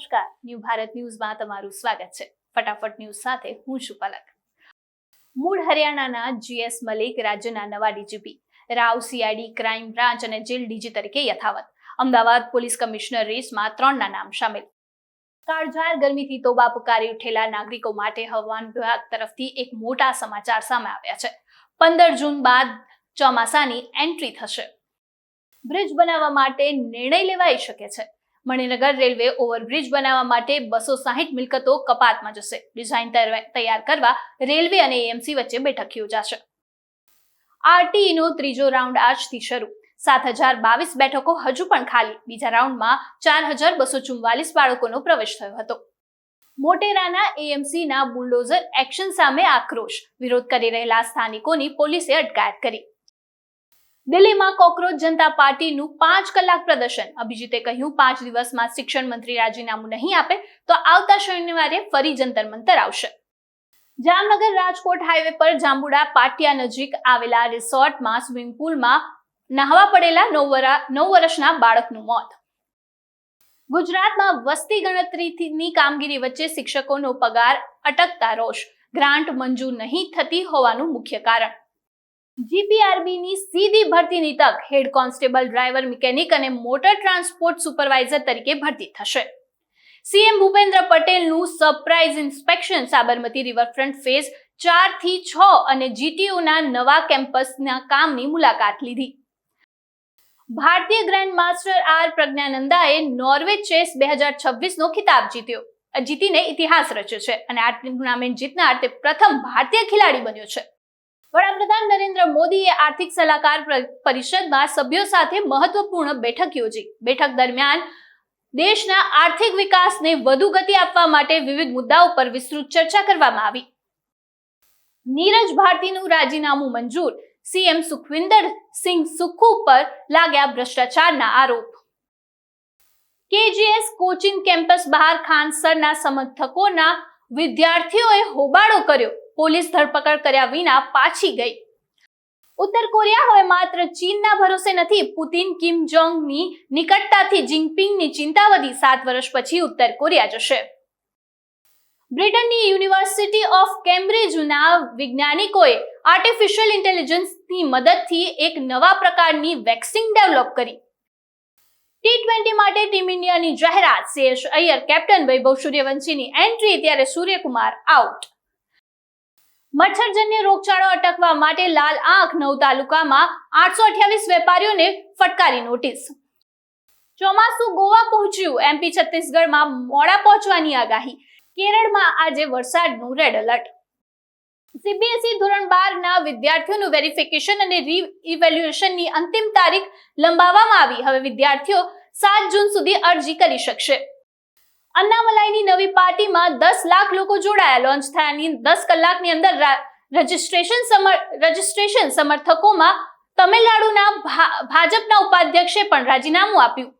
નમસ્કાર, ન્યૂ ભારત ન્યૂઝમાં તમારું સ્વાગત છે। ફટાફટ ન્યૂઝ સાથે હું છું પલક। મૂળ હરિયાણાના જીએસ મલિક રાજ્યના નવા DGP, Rao CID crime branch અને જેલ ડીજી તરીકે યથાવત। અમદાવાદ પોલીસ કમિશનર રેસમાં 3ના નામ સામેલ। કાળઝાળ ગરમીથી તોબા પુકારી ઉઠેલા નાગરિકો માટે હવામાન વિભાગ તરફથી એક મોટા સમાચાર સામે આવ્યા છે। 15 જૂન બાદ ચોમાસાની એન્ટ્રી થશે। બ્રિજ બનાવવા માટે નિર્ણય લેવાઈ શકે છે। મણિનગર રેલવે ઓવરબ્રિજ બનાવવા માટે 260 મિલકતો કપાતમાં જશે। ડિઝાઇન તૈયાર કરવા રેલવે અને એએમસી વચ્ચે બેઠક યોજાશે। આરટીઈનો ત્રીજો રાઉન્ડ આજથી શરૂ। 7022 બેઠકો હજુ પણ ખાલી। બીજા રાઉન્ડમાં 4244 બાળકોનો પ્રવેશ થયો હતો। મોટેરાના એએમસીના બુલડોઝર એક્શન સામે આક્રોશ। વિરોધ કરી રહેલા સ્થાનિકોની પોલીસે અટકાયત કરી। દિલ્હીમાં કોકરોચ જનતા પાર્ટીનું 5 કલાક પ્રદર્શન। અભિજીતે કહ્યું, 5 દિવસમાં શિક્ષણ મંત્રી રાજીનામું નહીં આપે તો આવતા શનિવારે ફરી જંતર મંતર આવશે। જામનગર રાજકોટ હાઈવે પર જાંબુડા પાટિયા નજીક આવેલા રિસોર્ટમાં સ્વિમિંગ પુલમાં નહાવા પડેલા 9 વર્ષના બાળકનું મોત। ગુજરાતમાં વસ્તી ગણતરીની કામગીરી વચ્ચે શિક્ષકોનો પગાર અટકતા રોષ। ગ્રાન્ટ મંજૂર નહીં થતી હોવાનું મુખ્ય કારણ। જીપીઆરબીની સીધી ભરતીની તક। હેડ કોન્સ્ટેબલ, ડ્રાઈવર, મિકેનિક અને મોટર ટ્રાન્સપોર્ટ સુપરવાઇઝર તરીકે ભરતી થશે। સીએમ ભૂપેન્દ્ર પટેલનું surprise inspection. Sabarmati riverfront phase 4 થી 6 અને જીટીયુના નવા કેમ્પસના કામની મુલાકાત લીધી। ભારતીય ગ્રાન્ડ માસ્ટર આર પ્રજ્ઞાનંદાએ નોર્વે ચેસ 2026નો ખિતાબ જીતીને ઇતિહાસ રચ્યો છે અને આ ટુર્નામેન્ટ જીતનાર તે પ્રથમ ભારતીય ખેલાડી બન્યો છે। વડાપ્રધાન નરેન્દ્ર મોદીએ આર્થિક સલાહકાર પરિષદમાં સભ્યો સાથે મહત્વપૂર્ણ બેઠક યોજી। બેઠક દરમિયાન દેશના આર્થિક વિકાસને વધુ ગતિ આપવા માટે વિવિધ મુદ્દાઓ પર વિસ્તૃત ચર્ચા કરવામાં આવી। નીરજ ભારતીનું રાજીનામું મંજૂર। સીએમ સુખવિન્દર સિંહ સુખુ પર લાગ્યા ભ્રષ્ટાચારના આરોપ। કેજીએસ કોચિંગ કેમ્પસ બહાર ખાનસરના સમર્થકોના વિદ્યાર્થીઓએ હોબાળો કર્યો। પોલીસ ધરપકડ કર્યા વિના પાછી ગઈ। ઉત્તર કોરિયા હવે માત્ર ચીનના ભરોસે નથી। પુતિન કિમ જોંગની નિકટતાથી જિનપિંગની ચિંતા વધી। 7 વર્ષ પછી ઉત્તર કોરિયા જશે। બ્રિટનની યુનિવર્સિટી ઓફ કેમ્બ્રિજના વૈજ્ઞાનિકોએ આર્ટિફિશિયલ ઇન્ટેલિજન્સની મદદથી એક નવા પ્રકારની વેક્સિન ડેવલપ કરી। T20 માટે ટીમ ઇન્ડિયાની જાહેરાત। શ્રેયસ અય્યર કેપ્ટન, વૈભવ સૂર્યવંશીની એન્ટ્રી, ત્યારે સૂર્યકુમાર આઉટ। મચ્છરજન્ય રોગચાળો અટકાવવા માટે લાલ આંખ। 9 તાલુકામાં 828 વેપારીઓને ફટકારી નોટિસ। ચોમાસું ગોવા પહોંચ્યું। એમપી છત્તીસગઢમાં મોડા પહોંચવાની આગાહી। કેરળમાં આજે વરસાદનું રેડ એલર્ટ। સીબીએસઈ ધોરણ 12ના વિદ્યાર્થીઓનું વેરિફિકેશન અને રી-ઇવેલ્યુએશનની અંતિમ તારીખ લંબાવવામાં આવી। હવે વિદ્યાર્થીઓ 7 જૂન સુધી અરજી કરી શકશે। અન્નામલાઈની નવી પાર્ટીમાં 10 લાખ લોકો જોડાયા। લોન્ચ થયાની 10 કલાકની અંદર રજિસ્ટ્રેશન સમર્થકોમાં તમિલનાડુના ભાજપના ઉપાધ્યક્ષે પણ રાજીનામું આપ્યું।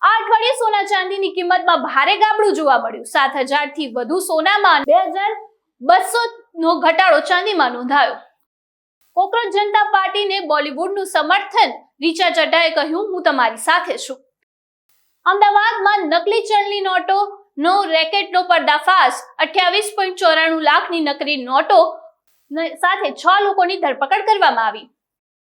આ અઠવાડિયે સોના ચાંદીની કિંમતમાં ભારે ગાબડું જોવા મળ્યું। 7000 થી વધુ સોનામાં 2200નો ઘટાડો ચાંદીમાં નોંધાયો। કોકરોચ જનતા પાર્ટીને બોલિવૂડનું સમર્થન। રીચા ચઢ્ઢાએ કહ્યું, હું તમારી સાથે છું। અમદાવાદમાં નકલી ચલણી નોટોનો રેકેટનો પર્દાફાશ। 28.94 લાખની નકલી નોટો સાથે 6 લોકોની ધરપકડ કરવામાં આવી।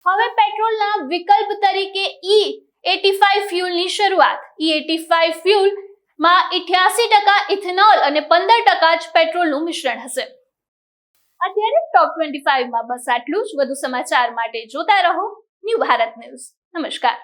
હવે પેટ્રોલના વિકલ્પ તરીકે E85 ફ્યુલની શરૂઆત। E85 ફ્યુલમાં 88% ઇથેનોલ અને 15% જ પેટ્રોલનું મિશ્રણ હશે। અત્યારે ટોપ 25માં બસ આટલું જ। વધુ સમાચાર માટે જોતા રહો ન્યૂ ભારત ન્યૂઝ। નમસ્કાર।